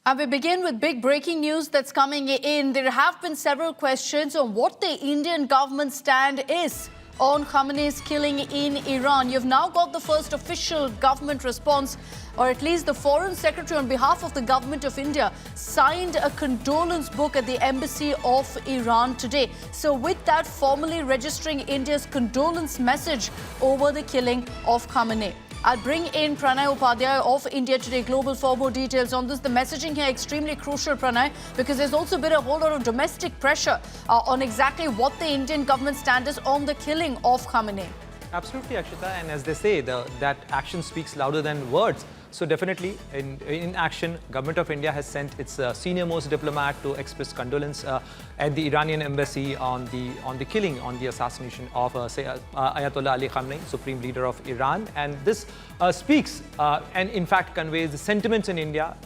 And we begin with big breaking news that's coming in. There have been several questions on what the Indian government stand is on Khamenei's killing in Iran. You've now got the first official government response, or at least the Foreign Secretary on behalf of the government of India signed a condolence book at the embassy of Iran today. So with that, formally registering India's condolence message over the killing of Khamenei. I'll bring in Pranay Upadhyay of India Today Global for more details on this. The messaging here extremely crucial, Pranay, because there's also been a whole lot of domestic pressure on exactly what the Indian government stand is on the killing of Khamenei. Absolutely, Akshita. And as they say, that action speaks louder than words. So definitely, in action, Government of India has sent its senior-most diplomat to express condolence at the Iranian embassy on the killing, on the assassination of Ayatollah Ali Khamenei, Supreme Leader of Iran. And this speaks and in fact conveys the sentiments in India,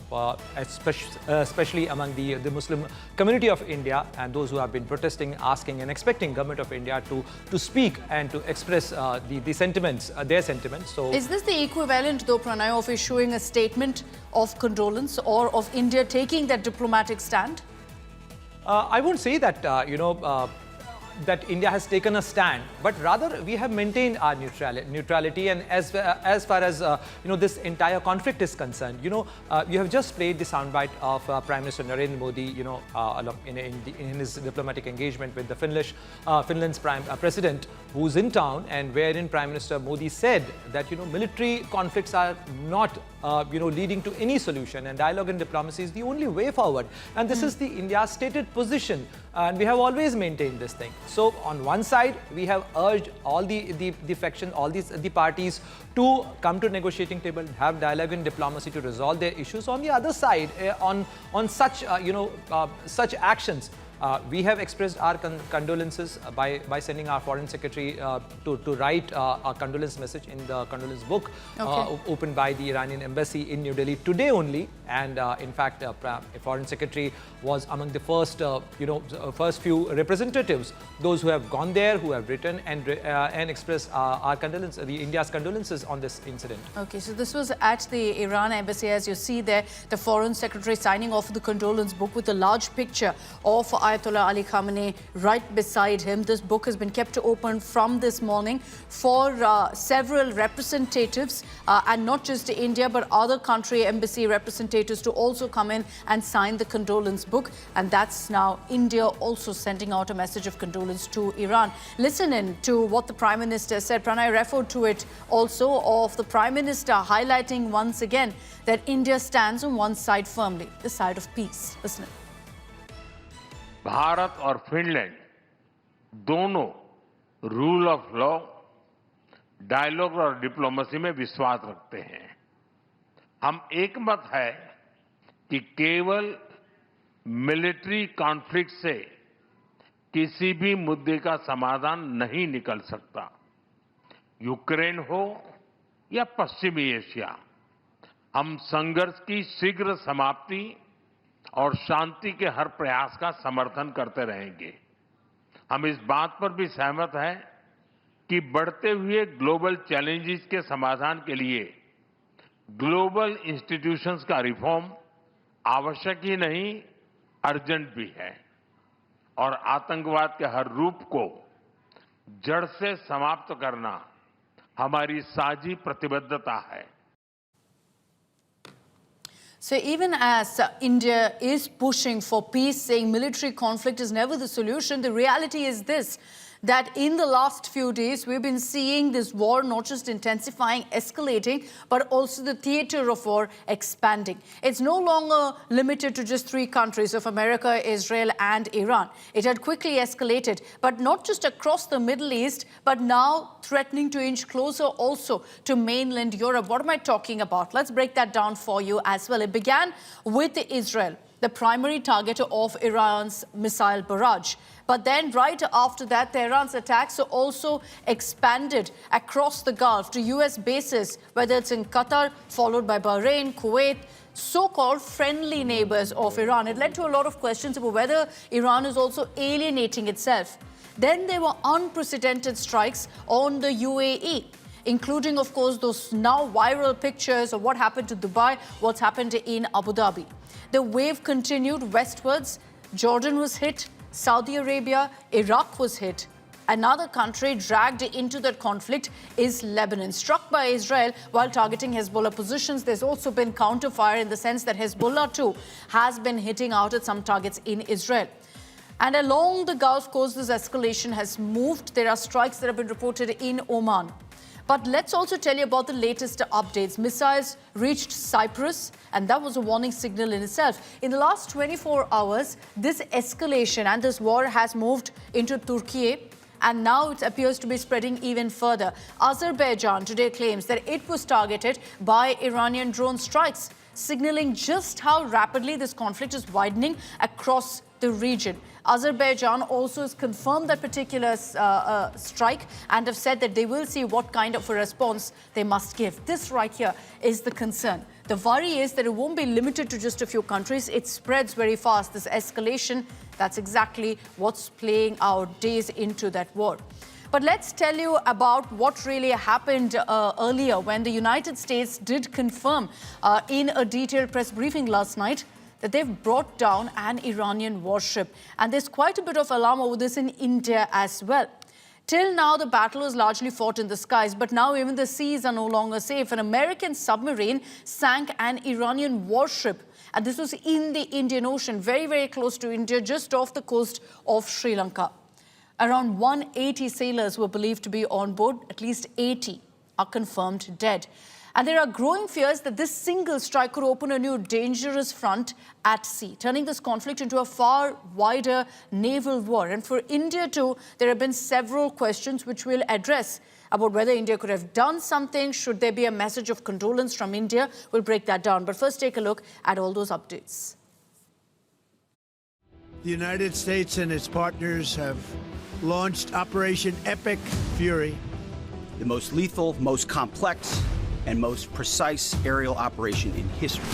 especially among the Muslim community of India and those who have been protesting, asking and expecting Government of India to speak and to express the sentiments, their sentiments. So, is this the equivalent, though, Pranay, of issuing a statement of condolence or of India taking that diplomatic stand? I won't say that, that India has taken a stand, but rather we have maintained our neutrality. And as far as this entire conflict is concerned, you have just played the soundbite of Prime Minister Narendra Modi, in his diplomatic engagement with the Finland's President, who's in town, and wherein Prime Minister Modi said that military conflicts are not leading to any solution, and dialogue and diplomacy is the only way forward. And this is the India's stated position, and we have always maintained this thing. So on one side, we have urged all the faction, all the parties to come to negotiating table, have dialogue and diplomacy to resolve their issues. On the other side, on such such actions, we have expressed our condolences by sending our Foreign Secretary to write a condolence message in the condolence book opened by the Iranian embassy in New Delhi today only. And in fact, Foreign Secretary was among the first few representatives, those who have gone there, who have written and expressed our condolences, India's condolences on this incident. Okay, so this was at the Iran embassy, as you see there, the Foreign Secretary signing off the condolence book with a large picture of Ayatollah Ali Khamenei right beside him. This book has been kept open from this morning for several representatives, and not just India, but other country embassy representatives to also come in and sign the condolence book. And that's now India also sending out a message of condolence to Iran. Listen in to what the Prime Minister said. Pranay referred to it also, of the Prime Minister highlighting once again that India stands on one side firmly, the side of peace. Listen in. Bharat और Finland दोनों rule of law, dialogue और diplomacy में विश्वास रखते हैं। हम एकमत है कि केवल मिलिट्री कॉन्फ्लिक्ट से किसी भी मुद्दे का समाधान नहीं निकल सकता। यूक्रेन हो या पश्चिमी एशिया, हम संघर्ष की शीघ्र समाप्ति और शांति के हर प्रयास का समर्थन करते रहेंगे। हम इस बात पर भी सहमत हैं कि बढ़ते हुए ग्लोबल चैलेंजेस के समाधान के लिए ग्लोबल इंस्टीट्यूशंस का रिफॉर्म आवश्यक ही नहीं, अर्जेंट भी है। और आतंकवाद के हर रूप को जड़ से समाप्त करना हमारी साझी प्रतिबद्धता है। So even as India is pushing for peace, saying military conflict is never the solution, the reality is this, that in the last few days, we've been seeing this war not just intensifying, escalating, but also the theater of war expanding. It's no longer limited to just three countries of America, Israel, and Iran. It had quickly escalated, but not just across the Middle East, but now threatening to inch closer also to mainland Europe. What am I talking about? Let's break that down for you as well. It began with Israel, the primary target of Iran's missile barrage. But then right after that, Tehran's attacks also expanded across the Gulf to US bases, whether it's in Qatar, followed by Bahrain, Kuwait, so-called friendly neighbors of Iran. It led to a lot of questions about whether Iran is also alienating itself. Then there were unprecedented strikes on the UAE. including, of course, those now viral pictures of what happened to Dubai, what's happened in Abu Dhabi. The wave continued westwards. Jordan was hit, Saudi Arabia, Iraq was hit. Another country dragged into that conflict is Lebanon, struck by Israel while targeting Hezbollah positions. There's also been counterfire in the sense that Hezbollah too has been hitting out at some targets in Israel. And along the Gulf Coast, this escalation has moved. There are strikes that have been reported in Oman. But let's also tell you about the latest updates. Missiles reached Cyprus, and that was a warning signal in itself. In the last 24 hours, this escalation and this war has moved into Turkey, and now it appears to be spreading even further. Azerbaijan today claims that it was targeted by Iranian drone strikes, signaling just how rapidly this conflict is widening across the region. Azerbaijan also has confirmed that particular strike and have said that they will see what kind of a response they must give. This right here is the concern. The worry is that it won't be limited to just a few countries. It spreads very fast. This escalation, that's exactly what's playing out days into that war. But let's tell you about what really happened earlier when the United States did confirm in a detailed press briefing last night that they've brought down an Iranian warship. And there's quite a bit of alarm over this in India as well. Till now, the battle was largely fought in the skies, but now even the seas are no longer safe. An American submarine sank an Iranian warship, and this was in the Indian Ocean, very, very close to India, just off the coast of Sri Lanka. Around 180 sailors were believed to be on board. At least 80 are confirmed dead. And there are growing fears that this single strike could open a new dangerous front at sea, turning this conflict into a far wider naval war. And for India too, there have been several questions which we'll address about whether India could have done something. Should there be a message of condolence from India? We'll break that down. But first, take a look at all those updates. The United States and its partners have launched Operation Epic Fury, the most lethal, most complex, and most precise aerial operation in history.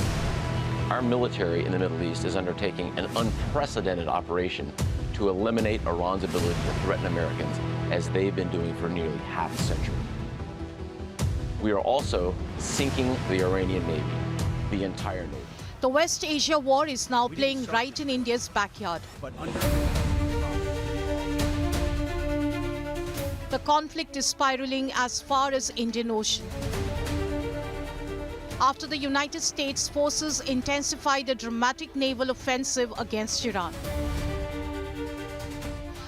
Our military in the Middle East is undertaking an unprecedented operation to eliminate Iran's ability to threaten Americans, as they've been doing for nearly half a century. We are also sinking the Iranian Navy, the entire Navy. The West Asia war is now playing right in India's backyard. The conflict is spiraling as far as Indian Ocean. After the United States forces intensified a dramatic naval offensive against Iran.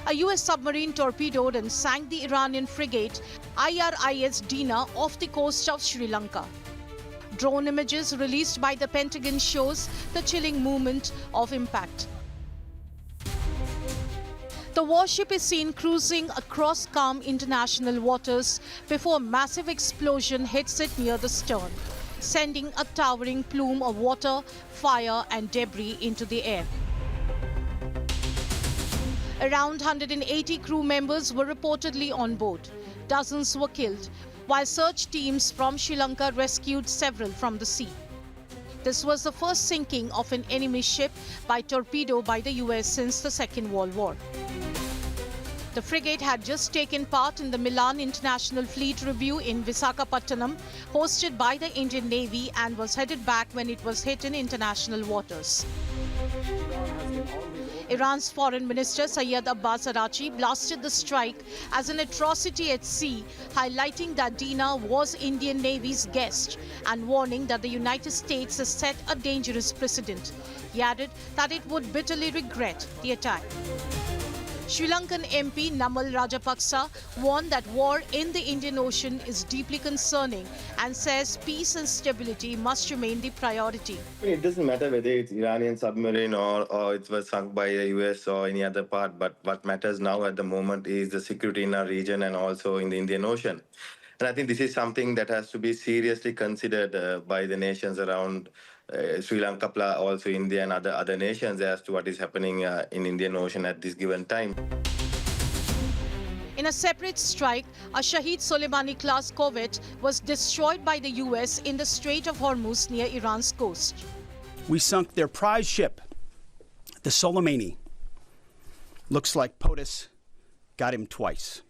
A US submarine torpedoed and sank the Iranian frigate IRIS Dena off the coast of Sri Lanka. Drone images released by the Pentagon shows the chilling movement of impact. The warship is seen cruising across calm international waters before a massive explosion hits it near the stern, sending a towering plume of water, fire and debris into the air. Around 180 crew members were reportedly on board. Dozens were killed, while search teams from Sri Lanka rescued several from the sea. This was the first sinking of an enemy ship by torpedo by the US since the Second World War. The frigate had just taken part in the Milan International Fleet review in Visakhapatnam, hosted by the Indian Navy, and was headed back when it was hit in international waters. Iran's Foreign Minister Syed Abbas Araghchi blasted the strike as an atrocity at sea, highlighting that Dena was Indian Navy's guest and warning that the United States has set a dangerous precedent. He added that it would bitterly regret the attack. Sri Lankan MP Namal Rajapaksa warned that war in the Indian Ocean is deeply concerning and says peace and stability must remain the priority. It doesn't matter whether it's Iranian submarine or it was sunk by the US or any other part, but what matters now at the moment is the security in our region and also in the Indian Ocean. And I think this is something that has to be seriously considered by the nations around Sri Lanka, also India and other nations as to what is happening in Indian Ocean at this given time. In a separate strike, a Shahid Soleimani-class corvette was destroyed by the US in the Strait of Hormuz near Iran's coast. We sunk their prize ship, the Soleimani. Looks like POTUS got him twice.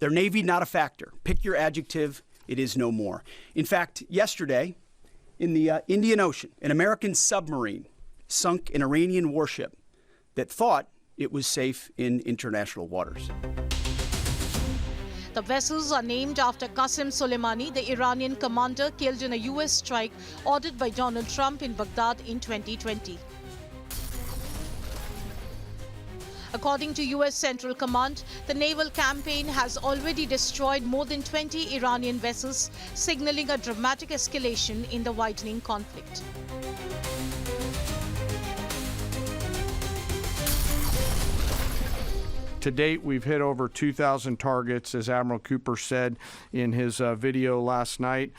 Their Navy, not a factor. Pick your adjective, it is no more. In fact, yesterday, in the Indian Ocean, an American submarine sunk an Iranian warship that thought it was safe in international waters. The vessels are named after Qasem Soleimani, the Iranian commander killed in a US strike ordered by Donald Trump in Baghdad in 2020. According to US Central Command, the naval campaign has already destroyed more than 20 Iranian vessels, signaling a dramatic escalation in the widening conflict. To date, we've hit over 2,000 targets, as Admiral Cooper said in his video last night.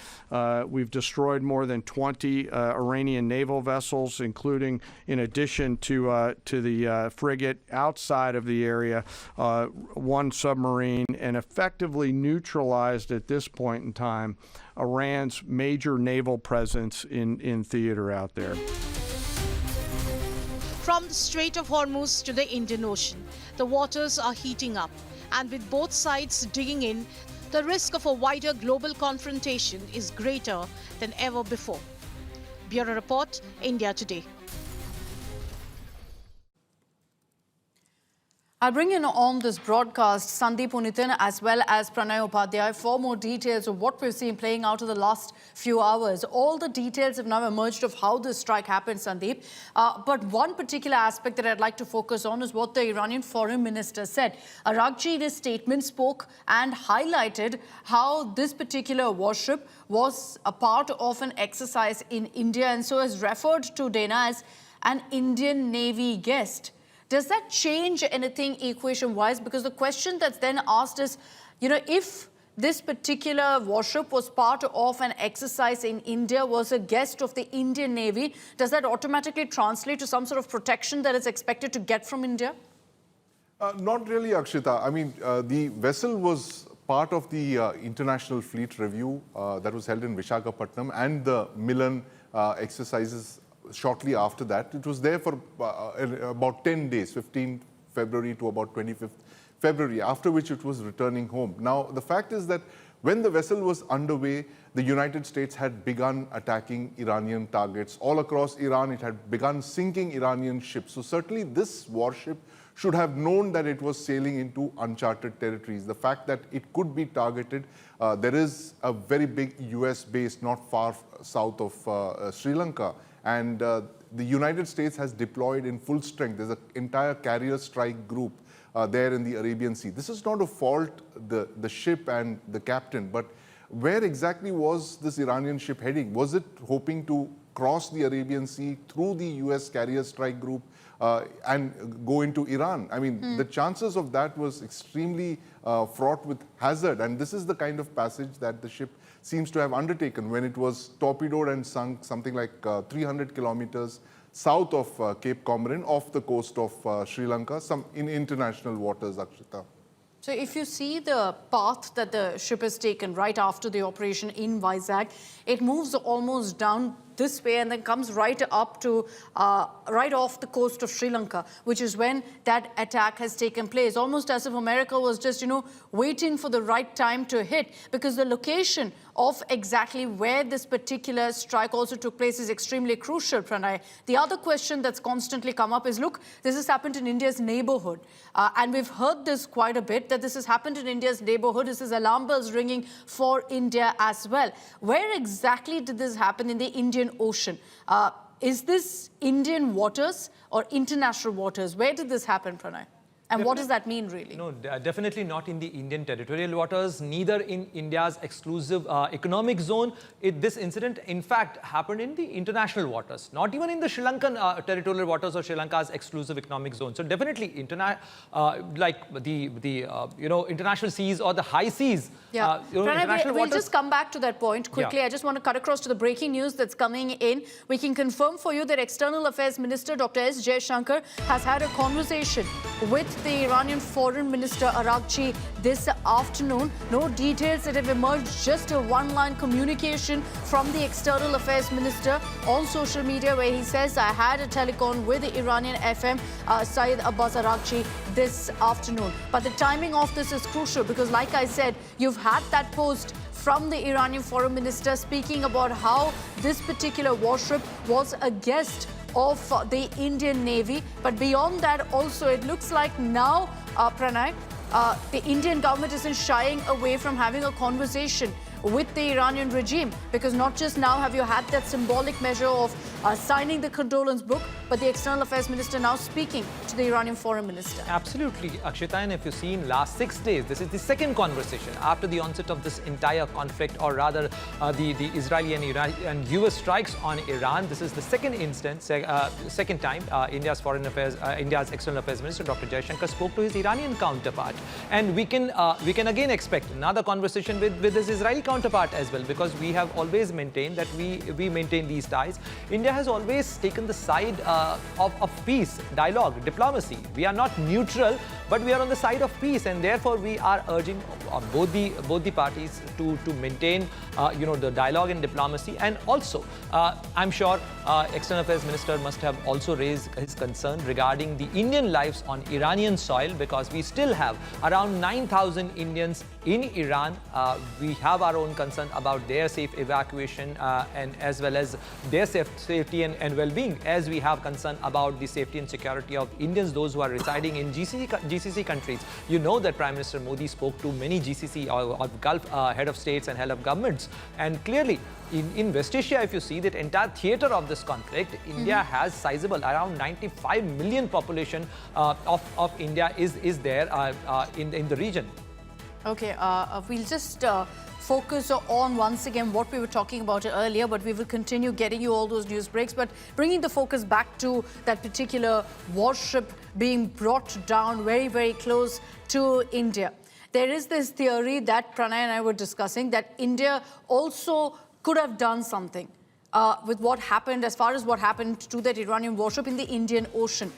We've destroyed more than 20 Iranian naval vessels, including, in addition to the frigate outside of the area, one submarine, and effectively neutralized at this point in time Iran's major naval presence in theater out there. From the Strait of Hormuz to the Indian Ocean, the waters are heating up, and with both sides digging in, the risk of a wider global confrontation is greater than ever before. Bureau Report, India Today. I'll bring in on this broadcast Sandeep Unithan as well as Pranay Upadhyay for more details of what we've seen playing out in the last few hours. All the details have now emerged of how this strike happened, Sandeep. But one particular aspect that I'd like to focus on is what the Iranian foreign minister said. Araghchi in his statement spoke and highlighted how this particular warship was a part of an exercise in India and so has referred to Dena as an Indian Navy guest. Does that change anything equation-wise? Because the question that's then asked is, if this particular warship was part of an exercise in India, was a guest of the Indian Navy, does that automatically translate to some sort of protection that is expected to get from India? Not really, Akshita. I mean, the vessel was part of the International Fleet Review that was held in Visakhapatnam and the Milan exercises shortly after that. It was there for about 10 days, 15th February to about 25th February, after which it was returning home. Now, the fact is that when the vessel was underway, the United States had begun attacking Iranian targets. All across Iran, it had begun sinking Iranian ships. So certainly this warship should have known that it was sailing into uncharted territories. The fact that it could be targeted, there is a very big US base not far south of Sri Lanka. And the United States has deployed in full strength. There's an entire carrier strike group there in the Arabian Sea. This is not to fault the ship and the captain, but where exactly was this Iranian ship heading? Was it hoping to cross the Arabian Sea through the US carrier strike group and go into Iran? I mean, the chances of that was extremely fraught with hazard. And this is the kind of passage that the ship seems to have undertaken when it was torpedoed and sunk something like 300 kilometers south of Cape Comorin off the coast of Sri Lanka, some in international waters, Akshita. So if you see the path that the ship has taken right after the operation in Vizag, it moves almost down this way and then comes right up to right off the coast of Sri Lanka, which is when that attack has taken place. Almost as if America was just, waiting for the right time to hit, because the location of exactly where this particular strike also took place is extremely crucial, Pranay. The other question that's constantly come up is, look, this has happened in India's neighborhood. And we've heard this quite a bit, that this has happened in India's neighborhood. This is alarm bells ringing for India as well. Where exactly did this happen in the Indian Ocean? Is this Indian waters or international waters? Where did this happen, Pranay? And what does that mean, really? No, definitely not in the Indian territorial waters, neither in India's exclusive economic zone. This incident, in fact, happened in the international waters, not even in the Sri Lankan territorial waters or Sri Lanka's exclusive economic zone. So definitely, like the international seas or the high seas. Yeah, Pranay, we'll just come back to that point quickly. Yeah. I just want to cut across to the breaking news that's coming in. We can confirm for you that External Affairs Minister Dr. S. Jaishankar has had a conversation with the Iranian Foreign Minister Araghchi this afternoon. No details that have emerged, just a one-line communication from the External Affairs Minister on social media where he says, I had a telecon with the Iranian FM, Syed Abbas Araghchi, this afternoon. But the timing of this is crucial because, like I said, you've had that post from the Iranian Foreign Minister speaking about how this particular warship was a guest of the Indian Navy. But beyond that also, it looks like now, Pranay, the Indian government isn't shying away from having a conversation with the Iranian regime, because not just now have you had that symbolic measure of signing the condolence book, but the External Affairs Minister now speaking to the Iranian Foreign Minister. Absolutely, Akshita, and if you've seen last 6 days, this is the second conversation after the onset of this entire conflict, or rather the Israeli and US strikes on Iran. This is the second instance, second time India's External Affairs Minister, Dr. Jaishankar, spoke to his Iranian counterpart. And we can again expect another conversation with his Israeli counterpart as well, because we have always maintained that we maintain these ties. India has always taken the side of peace, dialogue, diplomacy. We are not neutral, but we are on the side of peace, and therefore we are urging both the parties to maintain the dialogue and diplomacy. And also, I'm sure External Affairs Minister must have also raised his concern regarding the Indian lives on Iranian soil, because we still have around 9,000 Indians in Iran. We have our own concern about their safe evacuation and as well as their safety and well-being, as we have concern about the safety and security of Indians, those who are residing in GCC countries. You know that Prime Minister Modi spoke to many GCC or Gulf head of states and head of governments, and clearly in West Asia, if you see that entire theatre of this conflict, India has sizable, around 95 million population of India is there in the region. Okay, we'll just focus on once again what we were talking about earlier, but we will continue getting you all those news breaks. But bringing the focus back to that particular warship being brought down very, very close to India. There is this theory that Pranay and I were discussing, that India also could have done something with what happened, as far as what happened to that Iranian warship in the Indian Ocean.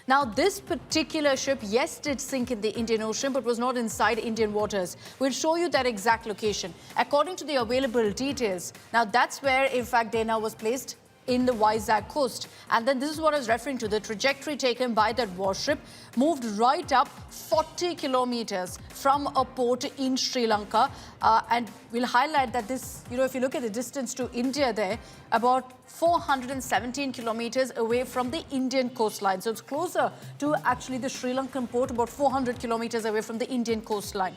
Now, this particular ship, yes, did sink in the Indian Ocean, but was not inside Indian waters. We'll show you that exact location. According to the available details, now that's where, in fact, Dena was placed, in the Vizag coast. And then this is what I was referring to. The trajectory taken by that warship moved right up 40 kilometers from a port in Sri Lanka. And we'll highlight that this, if you look at the distance to India there, about 417 kilometers away from the Indian coastline. So it's closer to actually the Sri Lankan port, about 400 kilometers away from the Indian coastline.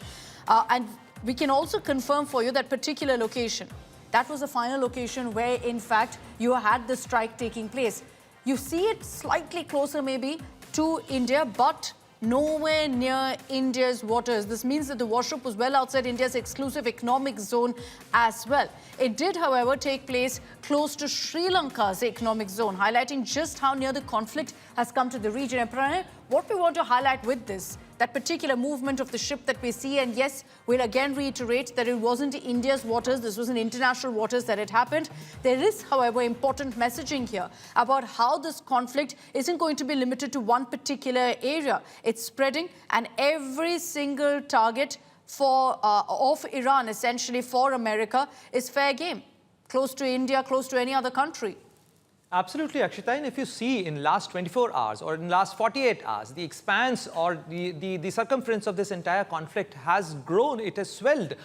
And we can also confirm for you that particular location. That was the final location where, in fact, you had the strike taking place. You see it slightly closer maybe to India, but nowhere near India's waters. This means that the warship was well outside India's exclusive economic zone as well. It did, however, take place close to Sri Lanka's economic zone, highlighting just how near the conflict has come to the region. And Pranay, what we want to highlight with this, that particular movement of the ship that we see, and yes, we'll again reiterate that it wasn't India's waters, this was in international waters that it happened. There is, however, important messaging here about how this conflict isn't going to be limited to one particular area. It's spreading, and every single target of Iran, essentially for America, is fair game. Close to India, close to any other country. Absolutely, Akshita. And if you see in last 24 hours or in last 48 hours, the expanse or the circumference of this entire conflict has grown. It has swelled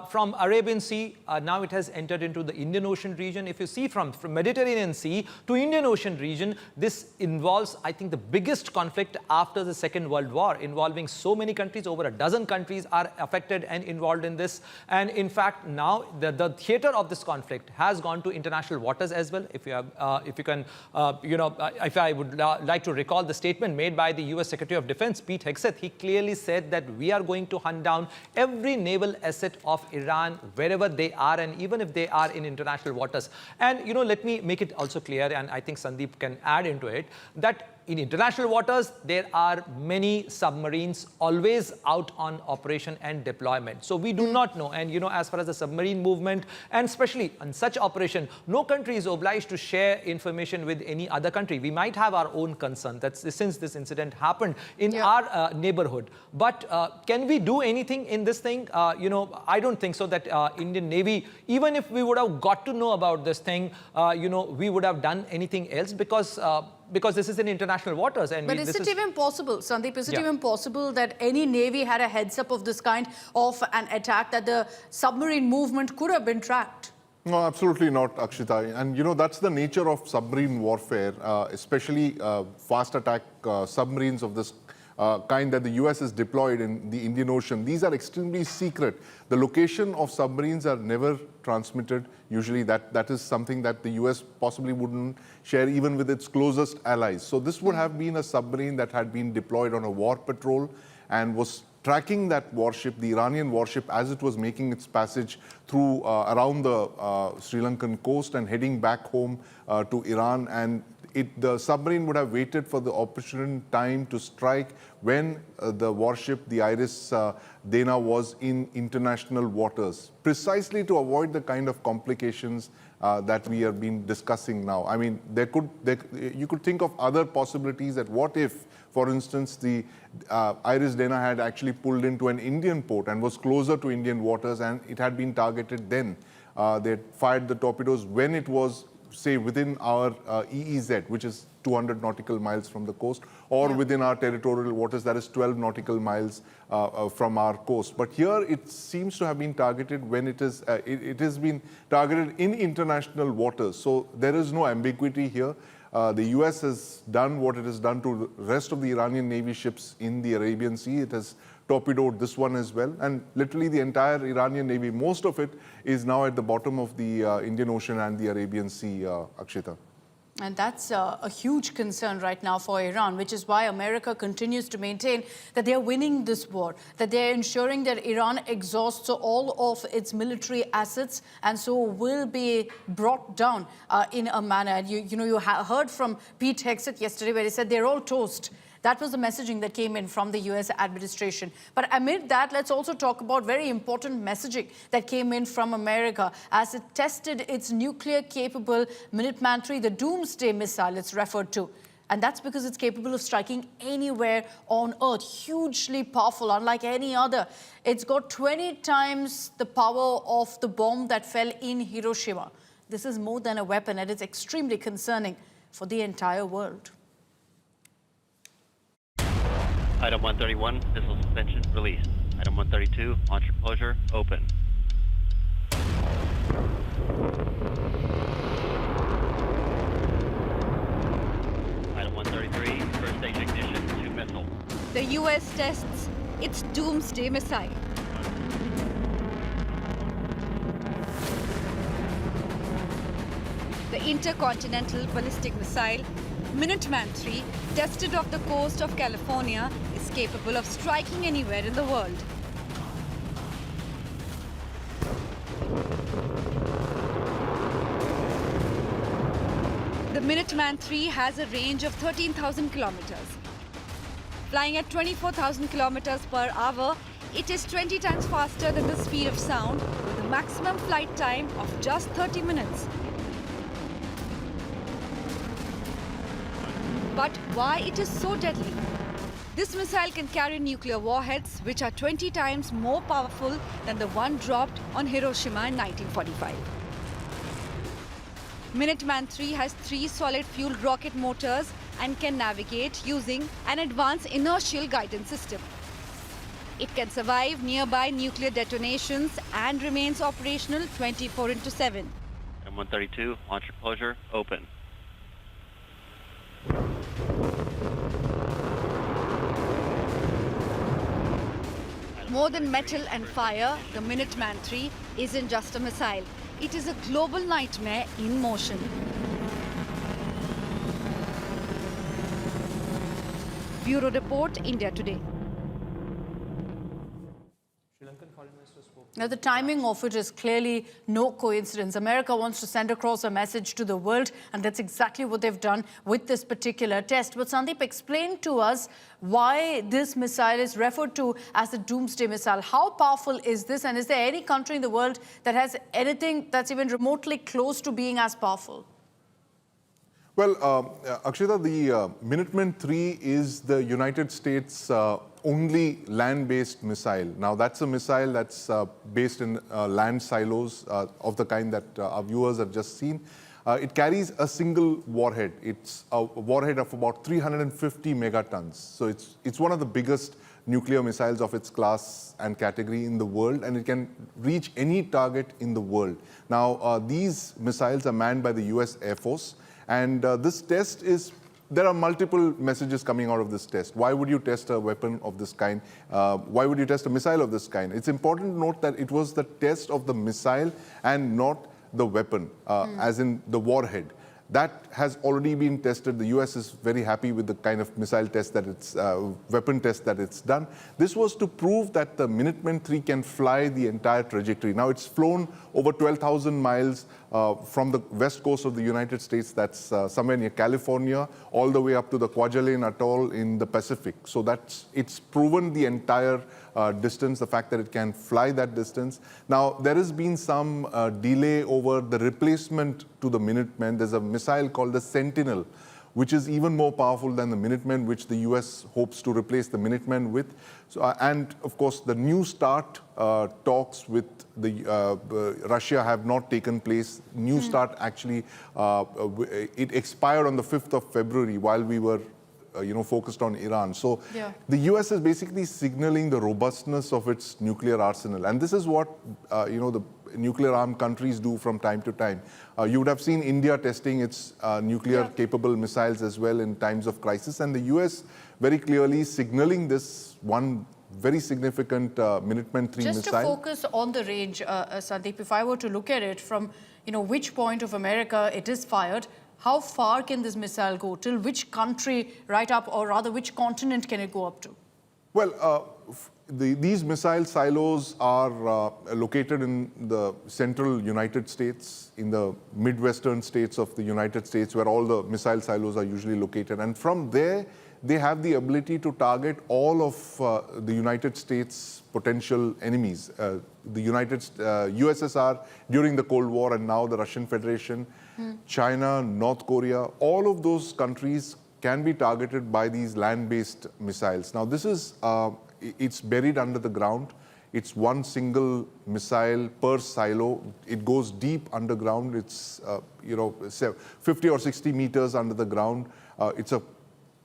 from Arabian Sea. Now it has entered into the Indian Ocean region. If you see from Mediterranean Sea to Indian Ocean region, this involves, I think, the biggest conflict after the Second World War, involving so many countries. Over a dozen countries are affected and involved in this. And in fact, now the theater of this conflict has gone to international waters as well. If I would like to recall the statement made by the US Secretary of Defense, Pete Hegseth, he clearly said that we are going to hunt down every naval asset of Iran wherever they are, and even if they are in international waters. And, let me make it also clear, and I think Sandeep can add into it, that in international waters, there are many submarines always out on operation and deployment. So we do not know. And, as far as the submarine movement, and especially on such operation, no country is obliged to share information with any other country. We might have our own concern since this incident happened in our neighborhood. But can we do anything in this thing? I don't think so that Indian Navy, even if we would have got to know about this thing, we would have done anything else because this is in international waters. And but is it even possible, Sandeep, is it even possible that any Navy had a heads up of this kind of an attack, that the submarine movement could have been tracked? No, absolutely not, Akshita. And, that's the nature of submarine warfare, especially fast attack submarines of this kind that the US has deployed in the Indian Ocean. These are extremely secret. The location of submarines are never transmitted. Usually that is something that the US possibly wouldn't share even with its closest allies. So this would have been a submarine that had been deployed on a war patrol and was tracking that warship, the Iranian warship, as it was making its passage through around the Sri Lankan coast and heading back home to Iran. And the submarine would have waited for the opportune time to strike when the warship, the IRIS Dena, was in international waters, precisely to avoid the kind of complications that we have been discussing now. I mean, you could think of other possibilities that what if, for instance, the IRIS Dena had actually pulled into an Indian port and was closer to Indian waters and it had been targeted then. They had fired the torpedoes when it was, say, within our EEZ, which is 200 nautical miles from the coast, or within our territorial waters, that is 12 nautical miles from our coast. But here it seems to have been targeted when it has been targeted in international waters. So there is no ambiguity here. The US has done what it has done to the rest of the Iranian Navy ships in the Arabian Sea. It has torpedoed this one as well. And literally the entire Iranian Navy, most of it is now at the bottom of the Indian Ocean and the Arabian Sea, Akshita. And that's a huge concern right now for Iran, which is why America continues to maintain that they are winning this war, that they are ensuring that Iran exhausts all of its military assets and so will be brought down in a manner. You heard from Pete Hegseth yesterday where he said they're all toast. That was the messaging that came in from the US administration. But amid that, let's also talk about very important messaging that came in from America as it tested its nuclear-capable Minuteman III, the Doomsday missile it's referred to. And that's because it's capable of striking anywhere on Earth. Hugely powerful, unlike any other. It's got 20 times the power of the bomb that fell in Hiroshima. This is more than a weapon, and it's extremely concerning for the entire world. Item 131, missile suspension released. Item 132, launcher closure open. Item 133, first stage ignition to missile. The US tests its Doomsday missile. The intercontinental ballistic missile Minuteman III, tested off the coast of California, is capable of striking anywhere in the world. The Minuteman III has a range of 13,000 kilometers. Flying at 24,000 kilometers per hour, it is 20 times faster than the speed of sound, with a maximum flight time of just 30 minutes. But why it is so deadly? This missile can carry nuclear warheads, which are 20 times more powerful than the one dropped on Hiroshima in 1945. Minuteman III has 3 solid-fuel rocket motors and can navigate using an advanced inertial guidance system. It can survive nearby nuclear detonations and remains operational 24/7. M132, launcher closure open. More than metal and fire, the Minuteman III isn't just a missile. It is a global nightmare in motion. Bureau Report, India Today. Sri Lankan Foreign Minister spoke Now, the timing of it is clearly no coincidence. America wants to send across a message to the world, and that's exactly what they've done with this particular test. But Sandeep, explain to us why this missile is referred to as the Doomsday missile. How powerful is this, and is there any country in the world that has anything that's even remotely close to being as powerful? Well, Akshita, the Minuteman III is the United States' only land-based missile. Now, that's a missile that's based in land silos of the kind that our viewers have just seen. It carries a single warhead. It's a warhead of about 350 megatons. So it's one of the biggest nuclear missiles of its class and category in the world, and it can reach any target in the world. Now, these missiles are manned by the US Air Force. And this test is, there are multiple messages coming out of this test. Why would you test a weapon of this kind? Why would you test a missile of this kind? It's important to note that it was the test of the missile and not the weapon, as in the warhead. That has already been tested. The US is very happy with the kind of missile test that it's, weapon test that it's done. This was to prove that the Minuteman III can fly the entire trajectory. Now, it's flown over 12,000 miles from the west coast of the United States, that's somewhere near California, all the way up to the Kwajalein Atoll in the Pacific. So it's proven the entire distance, the fact that it can fly that distance. Now, there has been some delay over the replacement to the Minuteman. There's a missile called the Sentinel, which is even more powerful than the Minuteman, which the US hopes to replace the Minuteman with. So, and of course, the New START talks with Russia have not taken place. New START actually, it expired on the 5th of February while we were focused on Iran. So the US is basically signaling the robustness of its nuclear arsenal. And this is what, the nuclear armed countries do from time to time. You would have seen India testing its nuclear capable missiles as well in times of crisis. And the US very clearly signaling this one very significant Minuteman III missile. Just to focus on the range, Sandeep, if I were to look at it from, which point of America it is fired, how far can this missile go? Till which country right up, or rather which continent can it go up to? Well, these missile silos are located in the central United States, in the midwestern states of the United States, where all the missile silos are usually located. And from there, they have the ability to target all of the United States' potential enemies. The USSR during the Cold War, and now the Russian Federation, China, North Korea, all of those countries can be targeted by these land-based missiles. Now, this is, it's buried under the ground. It's one single missile per silo. It goes deep underground. It's, 50 or 60 meters under the ground. It's a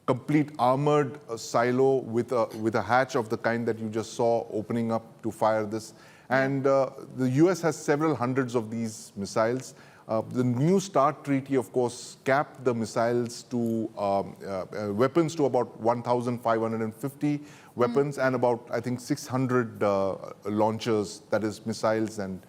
complete armored silo with a hatch of the kind that you just saw opening up to fire this. And the US has several hundreds of these missiles. The New START treaty, of course, capped the missiles to weapons to about 1,550 weapons and about, I think, 600 launchers, that is missiles and,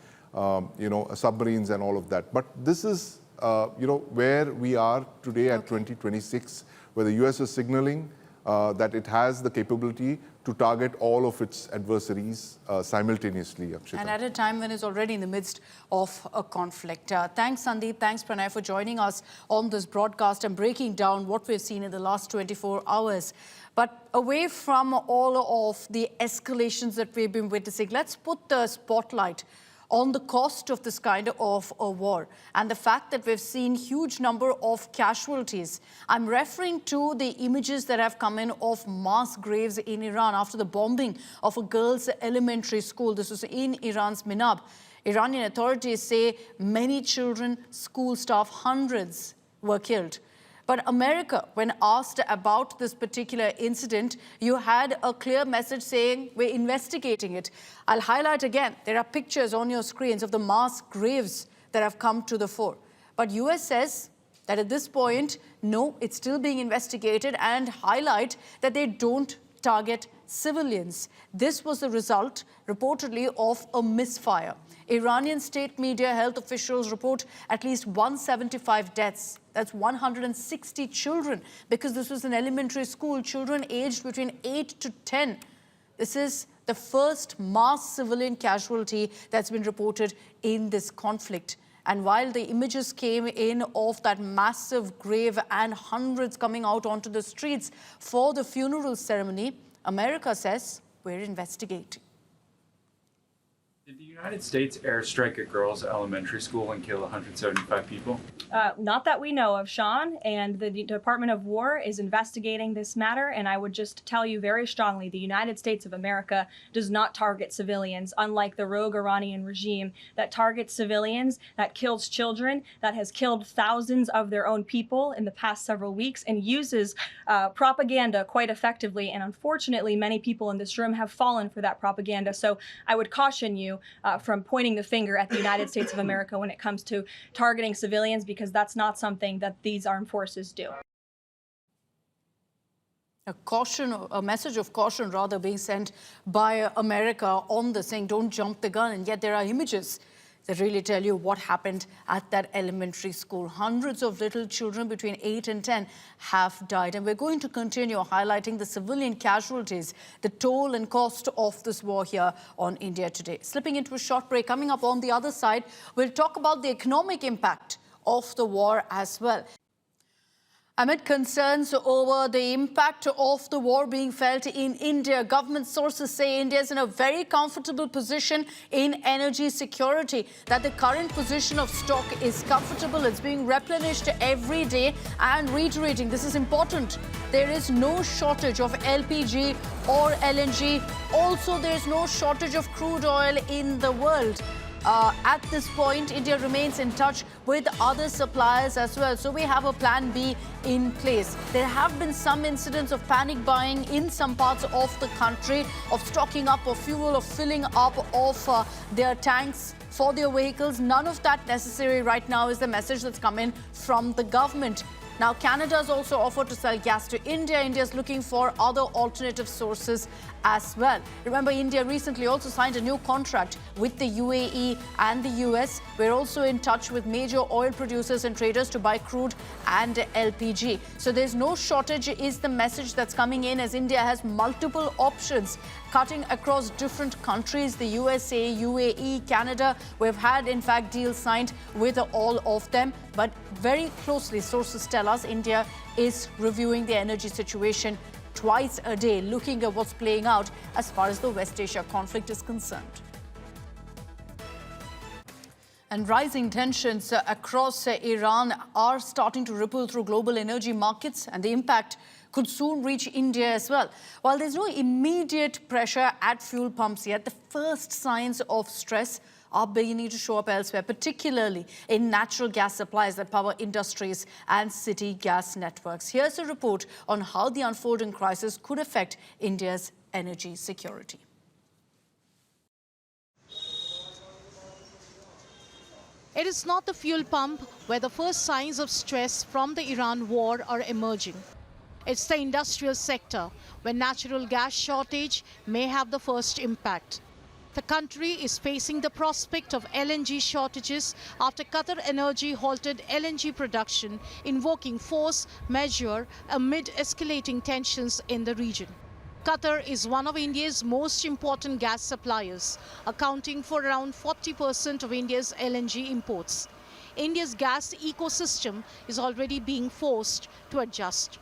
submarines and all of that. But this is, where we are today at 2026, where the US is signaling that it has the capability to target all of its adversaries simultaneously, Akshita. And at a time when it's already in the midst of a conflict. Thanks, Sandeep. Thanks, Pranay, for joining us on this broadcast and breaking down what we've seen in the last 24 hours. But away from all of the escalations that we've been witnessing, let's put the spotlight on the cost of this kind of a war and the fact that we've seen huge number of casualties. I'm referring to the images that have come in of mass graves in Iran after the bombing of a girls' elementary school. This was in Iran's Minab. Iranian authorities say many children, school staff, hundreds were killed. But America, when asked about this particular incident, you had a clear message saying, we're investigating it. I'll highlight again, there are pictures on your screens of the mass graves that have come to the fore. But US says that at this point, no, it's still being investigated, and highlight that they don't target civilians. This was the result, reportedly, of a misfire. Iranian state media health officials report at least 175 deaths. That's 160 children, because this was an elementary school, children aged between 8 to 10. This is the first mass civilian casualty that's been reported in this conflict. And while the images came in of that massive grave and hundreds coming out onto the streets for the funeral ceremony, America says we're investigating. Did the United States airstrike a girls' elementary school and kill 175 people? Not that we know of, Sean, and the Department of War is investigating this matter, and I would just tell you very strongly, the United States of America does not target civilians, unlike the rogue Iranian regime that targets civilians, that kills children, that has killed thousands of their own people in the past several weeks, and uses propaganda quite effectively, and unfortunately, many people in this room have fallen for that propaganda, so I would caution you from pointing the finger at the United States of America when it comes to targeting civilians, because that's not something that these armed forces do. A message of caution rather being sent by America on this, saying don't jump the gun, and yet there are images that really tell you what happened at that elementary school. Hundreds of little children between 8 and 10 have died. And we're going to continue highlighting the civilian casualties, the toll and cost of this war here on India Today. Slipping into a short break, coming up on the other side, we'll talk about the economic impact of the war as well. Amid concerns over the impact of the war being felt in India, government sources say India is in a very comfortable position in energy security, that the current position of stock is comfortable, it's being replenished every day, and reiterating, this is important, there is no shortage of LPG or LNG. Also, there is no shortage of crude oil in the world. At this point, India remains in touch with other suppliers as well. So we have a plan B in place. There have been some incidents of panic buying in some parts of the country, of stocking up of fuel, of filling up of their tanks for their vehicles. None of that necessary right now is the message that's come in from the government. Now, Canada has also offered to sell gas to India. India is looking for other alternative sources as well. Remember, India recently also signed a new contract with the UAE and the US. We're also in touch with major oil producers and traders to buy crude and LPG. So there's no shortage is the message that's coming in, as India has multiple options cutting across different countries, the USA, UAE, Canada. We've had, in fact, deals signed with all of them. But very closely, sources tell us India is reviewing the energy situation twice a day, looking at what's playing out as far as the West Asia conflict is concerned. And rising tensions across Iran are starting to ripple through global energy markets, and the impact could soon reach India as well. While there's no immediate pressure at fuel pumps yet, the first signs of stress are beginning to show up elsewhere, particularly in natural gas supplies that power industries and city gas networks. Here's a report on how the unfolding crisis could affect India's energy security. It is not the fuel pump where the first signs of stress from the Iran war are emerging. It's the industrial sector, where natural gas shortage may have the first impact. The country is facing the prospect of LNG shortages after Qatar Energy halted LNG production, invoking force majeure amid escalating tensions in the region. Qatar is one of India's most important gas suppliers, accounting for around 40% of India's LNG imports. India's gas ecosystem is already being forced to adjust.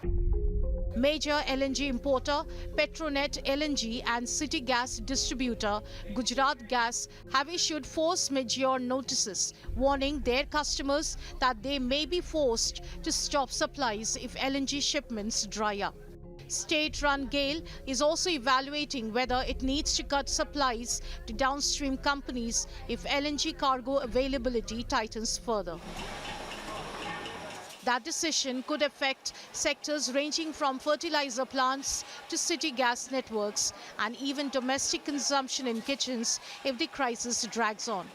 Major LNG importer Petronet LNG and city gas distributor Gujarat Gas have issued force majeure notices, warning their customers that they may be forced to stop supplies if LNG shipments dry up. State-run GAIL is also evaluating whether it needs to cut supplies to downstream companies if LNG cargo availability tightens further. That decision could affect sectors ranging from fertilizer plants to city gas networks and even domestic consumption in kitchens if the crisis drags on.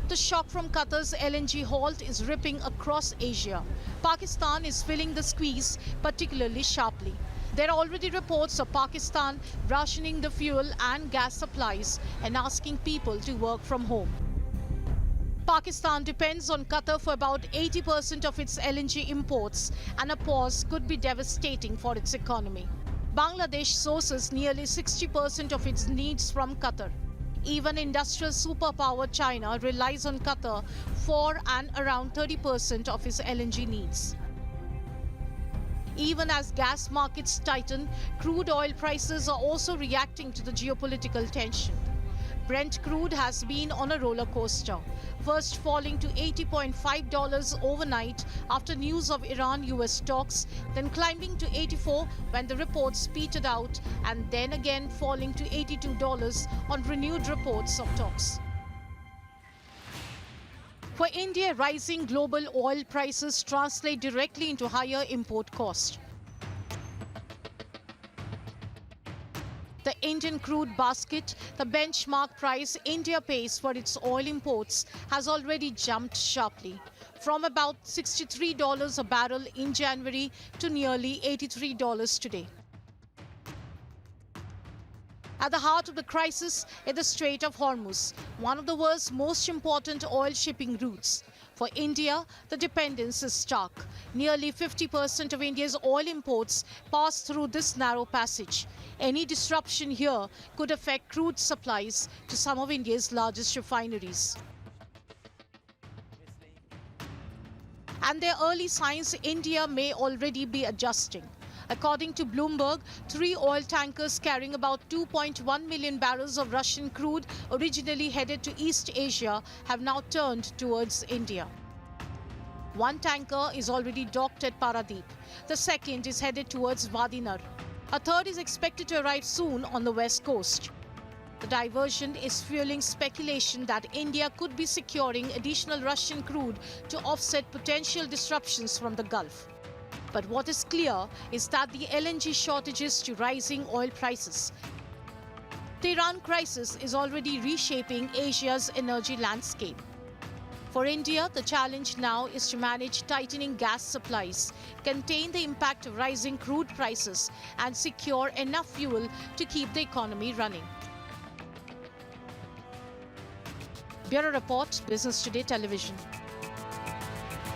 The shock from Qatar's LNG halt is ripping across Asia. Pakistan is feeling the squeeze particularly sharply. There are already reports of Pakistan rationing the fuel and gas supplies and asking people to work from home. Pakistan depends on Qatar for about 80% of its LNG imports, and a pause could be devastating for its economy. Bangladesh sources nearly 60% of its needs from Qatar. Even industrial superpower China relies on Qatar for and around 30% of its LNG needs. Even as gas markets tighten, crude oil prices are also reacting to the geopolitical tension. Brent crude has been on a roller coaster, first falling to $80.5 overnight after news of Iran-US talks, then climbing to $84 when the reports petered out, and then again falling to $82 on renewed reports of talks. For India, rising global oil prices translate directly into higher import costs. The Indian crude basket, the benchmark price India pays for its oil imports, has already jumped sharply, from about $63 a barrel in January to nearly $83 today. At the heart of the crisis is the Strait of Hormuz, one of the world's most important oil shipping routes. For India, the dependence is stark. Nearly 50% of India's oil imports pass through this narrow passage. Any disruption here could affect crude supplies to some of India's largest refineries. And there are early signs India may already be adjusting. According to Bloomberg, 3 oil tankers carrying about 2.1 million barrels of Russian crude originally headed to East Asia have now turned towards India. One tanker is already docked at Paradeep. The second is headed towards Vadinar. A third is expected to arrive soon on the west coast. The diversion is fueling speculation that India could be securing additional Russian crude to offset potential disruptions from the Gulf. But what is clear is that the LNG shortages to rising oil prices. The Iran crisis is already reshaping Asia's energy landscape. For India, the challenge now is to manage tightening gas supplies, contain the impact of rising crude prices, and secure enough fuel to keep the economy running. Bureau Report, Business Today Television.